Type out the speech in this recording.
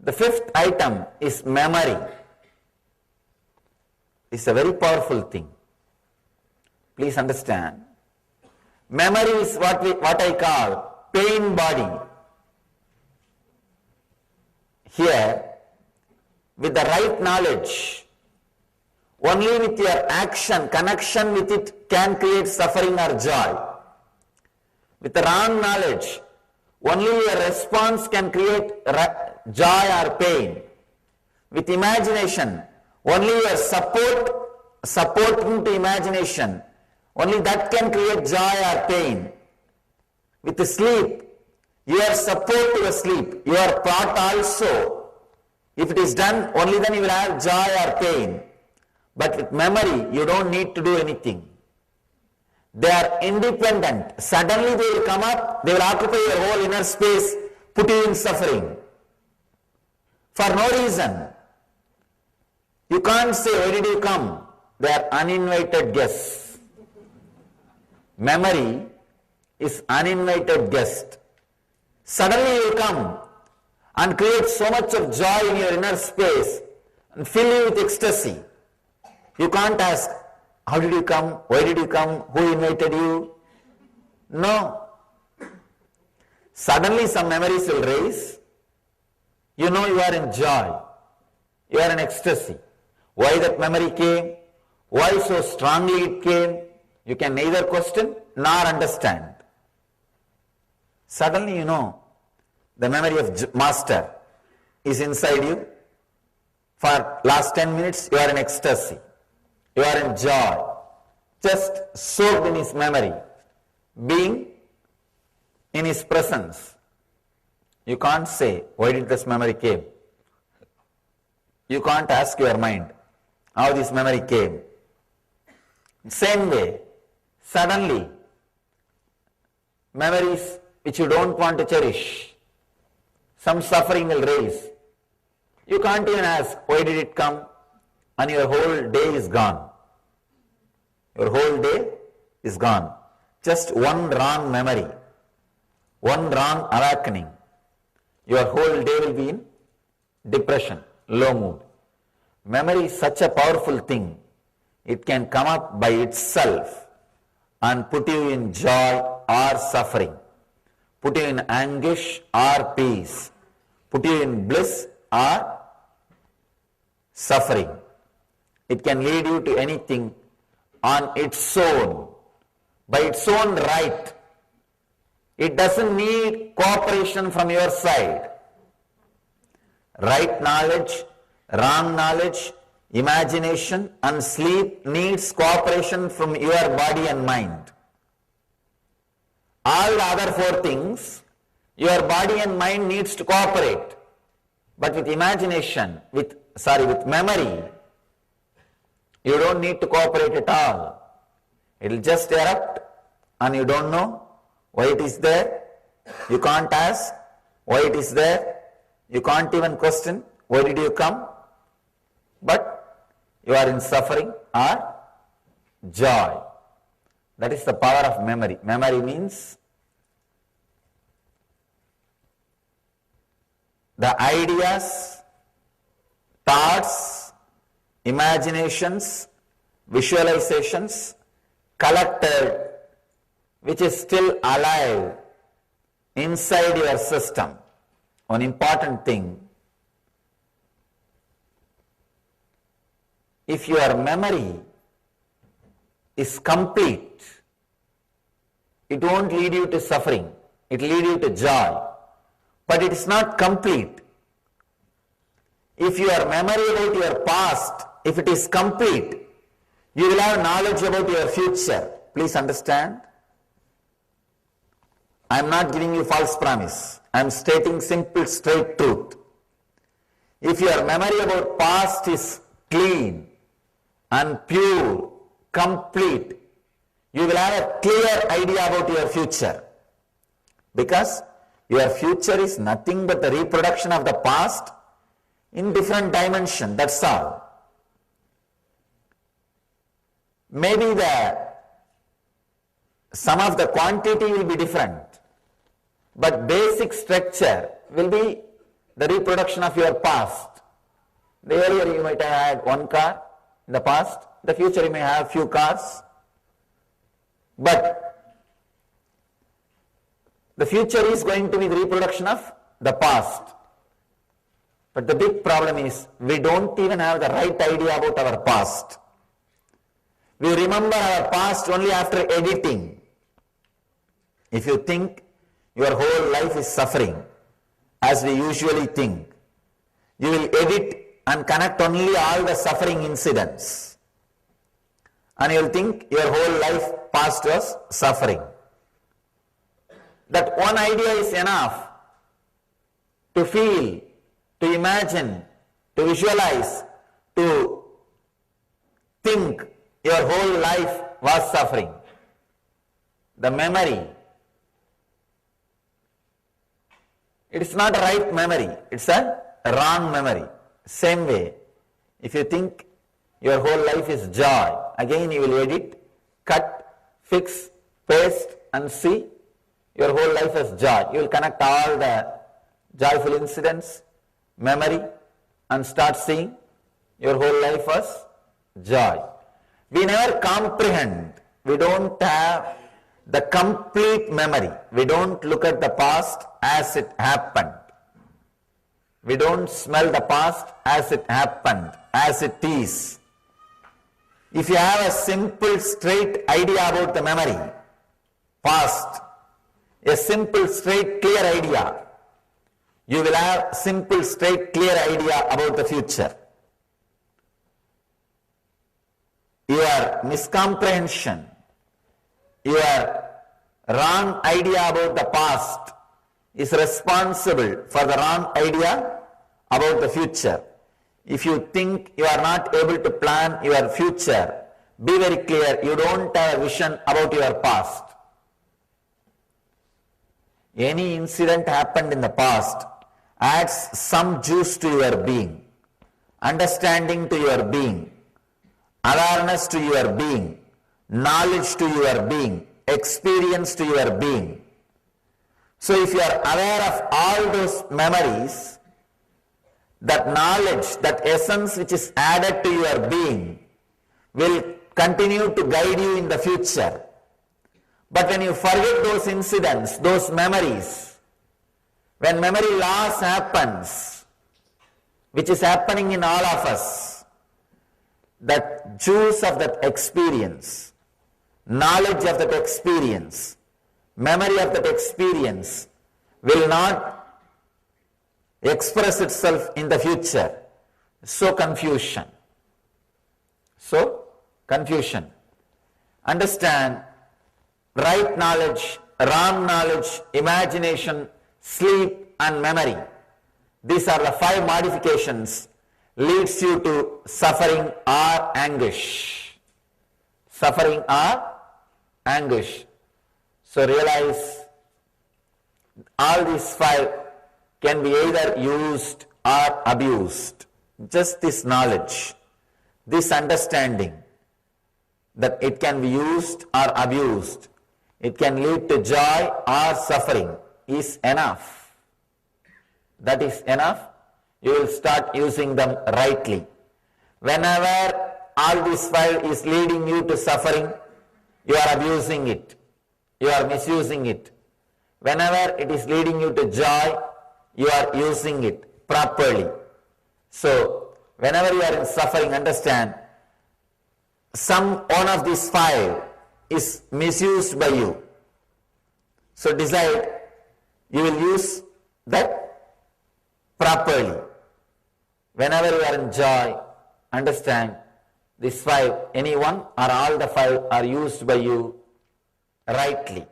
The fifth item is memory. It's a very powerful thing. Please understand. Memory is what I call pain body. Here, with the right knowledge, only with your action, connection with it can create suffering or joy. With the wrong knowledge, only your response can create joy or pain. With imagination, only your supporting to imagination, only that can create joy or pain. With the sleep, your support to your sleep, your thought also, if it is done, only then you will have joy or pain. But with memory, you don't need to do anything. They are independent. Suddenly they will come up, they will occupy your whole inner space, put you in suffering. For no reason. You can't say, why did you come? They are uninvited guests. Memory is uninvited guest. Suddenly you will come and create so much of joy in your inner space and fill you with ecstasy. You can't ask, how did you come? Why did you come? Who invited you? No. Suddenly some memories will raise. You know you are in joy. You are in ecstasy. Why that memory came? Why so strongly it came? You can neither question nor understand. Suddenly you know the memory of Master is inside you. For last 10 minutes you are in ecstasy. You are in joy. Just soaked in his memory. Being in his presence. You can't say, why did this memory came? You can't ask your mind how this memory came. Same way, suddenly, memories which you don't want to cherish, some suffering will raise. You can't even ask, why did it come? And your whole day is gone. Your whole day is gone. Just one wrong memory, one wrong awakening. Your whole day will be in depression, low mood. Memory is such a powerful thing. It can come up by itself and put you in joy or suffering, put you in anguish or peace, put you in bliss or suffering. It can lead you to anything on its own, by its own right. It doesn't need cooperation from your side. Right knowledge, wrong knowledge, imagination and sleep needs cooperation from your body and mind. All the other four things, your body and mind needs to cooperate. But with imagination, with memory, you don't need to cooperate at all. It will just erupt and you don't know why it is there. You can't ask why it is there. You can't even question why did you come. But you are in suffering or joy. That is the power of memory. Memory means the ideas, thoughts, imaginations, visualizations collected, which is still alive inside your system. One important thing, if your memory is complete, it won't lead you to suffering, it will lead you to joy. But it is not complete. If your memory about your past, if it is complete, you will have knowledge about your future. Please understand. I am not giving you false promise. I am stating simple, straight truth. If your memory about past is clean and pure, complete, you will have a clear idea about your future. Because your future is nothing but the reproduction of the past in different dimension, that's all. Maybe some of the quantity will be different, but basic structure will be the reproduction of your past. The earlier you might have had one car in the past, the future you may have few cars, but the future is going to be the reproduction of the past. But the big problem is we don't even have the right idea about our past. We remember our past only after editing. If you think your whole life is suffering, as we usually think, you will edit and connect only all the suffering incidents. And you will think your whole life past was suffering. That one idea is enough to feel, to imagine, to visualize, to think your whole life was suffering. The memory, it is not a right memory, it's a wrong memory. Same way, if you think your whole life is joy, again you will edit, cut, fix, paste and see your whole life as joy. You will connect all the joyful incidents, memory, and start seeing your whole life as joy. We never comprehend. We don't have the complete memory. We don't look at the past as it happened. We don't smell the past as it happened, as it is. If you have a simple, straight idea about the memory, past, a simple, straight, clear idea, you will have simple, straight, clear idea about the future. Your miscomprehension, your wrong idea about the past is responsible for the wrong idea about the future. If you think you are not able to plan your future, be very clear, you don't have a vision about your past. Any incident happened in the past adds some juice to your being, understanding to your being, awareness to your being, knowledge to your being, experience to your being. So if you are aware of all those memories, that knowledge, that essence which is added to your being will continue to guide you in the future. But when you forget those incidents, those memories, when memory loss happens, which is happening in all of us, that juice of that experience, knowledge of that experience, memory of that experience will not express itself in the future. So confusion. Understand, right knowledge, wrong knowledge, imagination, sleep and memory. These are the 5 modifications leads you to suffering or anguish. Suffering or anguish. So realize all these 5 can be either used or abused. Just this knowledge, this understanding that it can be used or abused, it can lead to joy or suffering is enough. That is enough. You will start using them rightly. Whenever all this 5 is leading you to suffering, you are abusing it. You are misusing it. Whenever it is leading you to joy, you are using it properly. So, whenever you are in suffering, understand, one of these 5 is misused by you. So, decide you will use that properly. Whenever you are in joy, understand, these 5, any one or all the 5 are used by you rightly.